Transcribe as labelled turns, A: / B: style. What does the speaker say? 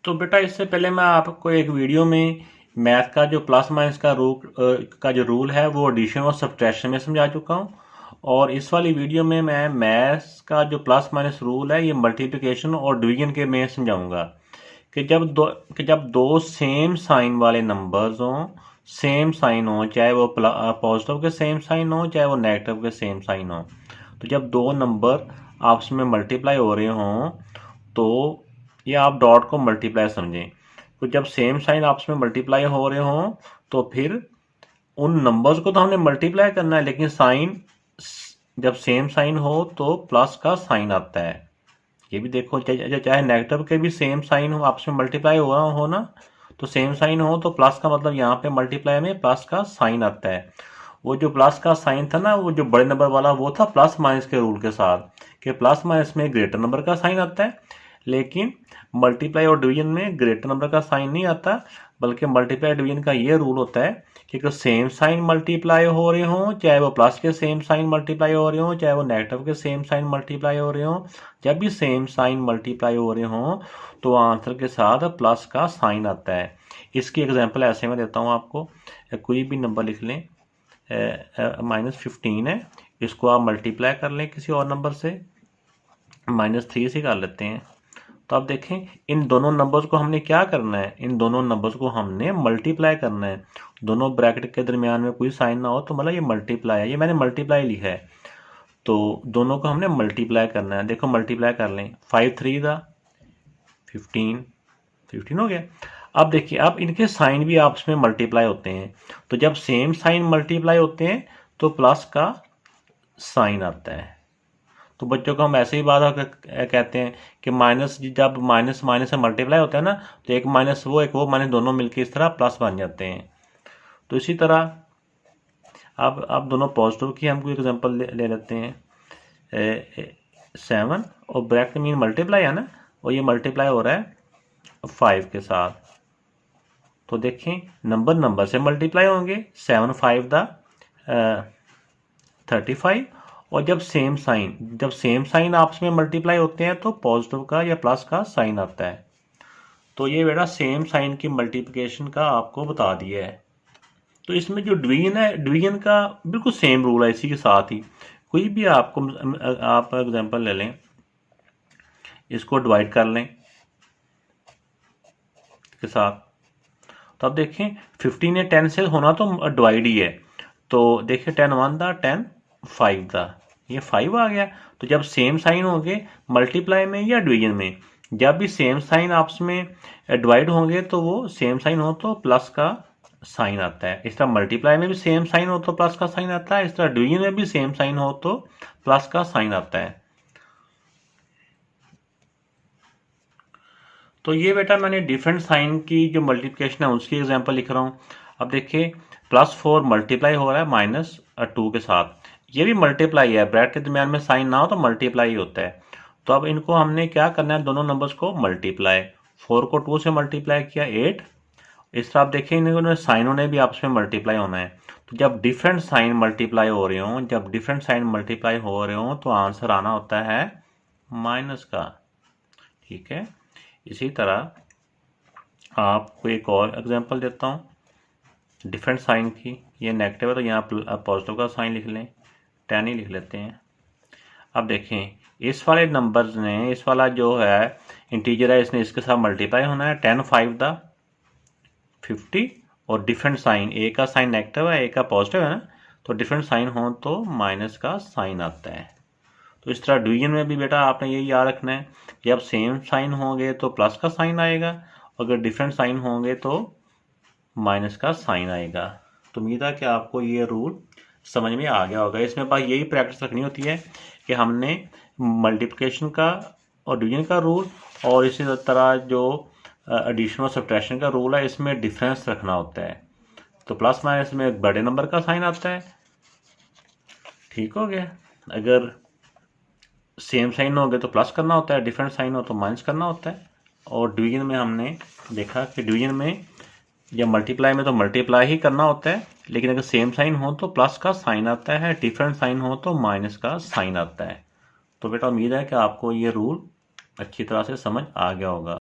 A: तो बेटा इससे पहले मैं आपको एक वीडियो में मैथ का जो प्लस माइनस का जो रूल है वो एडिशन और सब्ट्रैक्शन में समझा चुका हूँ। और इस वाली वीडियो में मैं मैथ्स का जो प्लस माइनस रूल है ये मल्टीप्लिकेशन और डिवीजन के में समझाऊंगा कि जब दो सेम साइन वाले नंबर्स हों, सेम साइन हो, चाहे वो पॉजिटिव के सेम साइन हो चाहे वो नेगेटिव के सेम साइन हो, तो जब दो नंबर आपस में मल्टीप्लाई हो रहे हों तो ये आप डॉट को मल्टीप्लाई समझें। तो जब सेम साइन आपस में मल्टीप्लाई हो रहे हों तो फिर उन नंबर्स को तो हमने मल्टीप्लाई करना है, लेकिन साइन जब सेम साइन हो तो प्लस का साइन आता है। ये भी देखो, चाहे नेगेटिव के भी सेम साइन हो, आपस में मल्टीप्लाई हो ना, तो सेम साइन हो तो प्लस का मतलब यहाँ पे मल्टीप्लाई में प्लस का साइन आता है। वो जो प्लस का साइन था ना, वो जो बड़े नंबर वाला, वो था प्लस माइनस के रूल के साथ कि प्लस माइनस में ग्रेटर नंबर का साइन आता है, लेकिन मल्टीप्लाई और डिवीजन में ग्रेटर नंबर का साइन नहीं आता। बल्कि मल्टीप्लाई डिवीजन का ये रूल होता है कि अगर सेम साइन मल्टीप्लाई हो रहे हों, चाहे वो प्लस के सेम साइन मल्टीप्लाई हो रहे हों चाहे वो नेगेटिव के सेम साइन मल्टीप्लाई हो रहे हों, जब भी सेम साइन मल्टीप्लाई हो रहे हों तो आंसर के साथ प्लस का साइन आता है। इसकी एग्जांपल ऐसे में देता हूँ आपको। कोई भी नंबर लिख लें, -15 है, इसको आप मल्टीप्लाई कर लें किसी और नंबर से, -3 से कर लेते हैं। तो आप देखें इन दोनों नंबर्स को हमने क्या करना है, इन दोनों नंबर्स को हमने मल्टीप्लाई करना है। दोनों ब्रैकेट के दरमियान में कोई साइन ना हो तो मतलब ये मल्टीप्लाई है, ये मैंने मल्टीप्लाई लिखा है। तो दोनों को हमने मल्टीप्लाई करना है। देखो मल्टीप्लाई कर लें, 5 3 दा 15 हो गया। अब देखिए, अब इनके साइन भी आपस में मल्टीप्लाई होते हैं, तो जब सेम साइन मल्टीप्लाई होते हैं तो प्लस का साइन आता है। तो बच्चों को हम ऐसे ही बात कहते हैं कि माइनस, जब माइनस माइनस से मल्टीप्लाई होता है ना, तो एक माइनस वो एक वो माइनस दोनों मिलके इस तरह प्लस बन जाते हैं। तो इसी तरह अब दोनों पॉजिटिव की हम कोई एग्जांपल ले लेते हैं। 7 और ब्रैकेट मीन मल्टीप्लाई है ना, और ये मल्टीप्लाई हो रहा है 5 के साथ। तो देखें नंबर से मल्टीप्लाई होंगे, 7 5 दा 35। और जब सेम साइन आपस में मल्टीप्लाई होते हैं तो पॉजिटिव का या प्लस का साइन आता है। तो ये बेटा सेम साइन की मल्टीप्लिकेशन का आपको बता दिया है। तो इसमें जो डिवीजन है, डिवीजन का बिल्कुल सेम रूल है, इसी के साथ ही कोई भी आप एग्जांपल ले लें, इसको डिवाइड कर लें के साथ। तो अब देखें 15 या 10 से होना तो डिवाइड ही है। तो देखिए 10 1 दा 10 5 दा, ये 5 आ गया। तो जब सेम साइन होंगे मल्टीप्लाई में या डिवीजन में, जब भी सेम साइन आपस में डिवाइड होंगे तो वो सेम साइन हो तो प्लस का साइन आता है। इस तरह मल्टीप्लाई में भी सेम साइन हो तो प्लस का साइन आता है, इस तरह डिवीजन में भी सेम साइन हो तो प्लस का साइन आता है। तो ये बेटा मैंने डिफरेंट साइन की जो मल्टीप्लिकेशन है उसकी एग्जांपल लिख रहा हूँ। अब देखिए +4 मल्टीप्लाई हो रहा है -2 के साथ, ये भी मल्टीप्लाई है, ब्रैकेट के दरमियान में साइन ना हो तो मल्टीप्लाई होता है। तो अब इनको हमने क्या करना है, दोनों नंबर्स को मल्टीप्लाई, 4 को 2 से मल्टीप्लाई किया 8। इस तरह आप देखिए इन साइनों ने भी आपस में मल्टीप्लाई होना है। तो जब डिफरेंट साइन मल्टीप्लाई हो रहे हों, तो आंसर आना होता है माइनस का। ठीक है, इसी तरह आपको एक और एग्जांपल देता हूँ डिफरेंट साइन की। ये नेगेटिव है तो यहाँ पॉजिटिव का साइन लिख लें, 10 ही लिख लेते हैं। अब देखें इस वाले नंबर्स ने, इस वाला जो है इंटीजर है, इसने इसके साथ मल्टीप्लाई होना है, 10 5 दा 50। और डिफरेंट साइन, ए का साइन नेगेटिव है, ए का पॉजिटिव है ना, तो डिफरेंट साइन हो तो माइनस का साइन आता है। तो इस तरह डिवीजन में भी बेटा आपने यही याद रखना है कि जब सेम साइन होंगे तो प्लस का साइन आएगा, अगर डिफरेंट साइन होंगे तो माइनस का साइन आएगा। तो उम्मीद है कि आपको ये रूल समझ में आ गया होगा। इसमें बस यही प्रैक्टिस रखनी होती है कि हमने मल्टीप्लिकेशन का और डिवीजन का रूल और इसी तरह जो एडिशन और सब्ट्रैक्शन का रूल है, इसमें डिफरेंस रखना होता है। तो प्लस माइनस में एक बड़े नंबर का साइन आता है, ठीक हो गया। अगर सेम साइन हो गए तो प्लस करना होता है, डिफरेंट साइन हो तो माइनस करना होता है। और डिवीजन में हमने देखा कि डिवीजन में या मल्टीप्लाई में तो मल्टीप्लाई ही करना होता है, लेकिन अगर सेम साइन हो तो प्लस का साइन आता है, डिफरेंट साइन हो तो माइनस का साइन आता है। तो बेटा उम्मीद है कि आपको ये रूल अच्छी तरह से समझ आ गया होगा।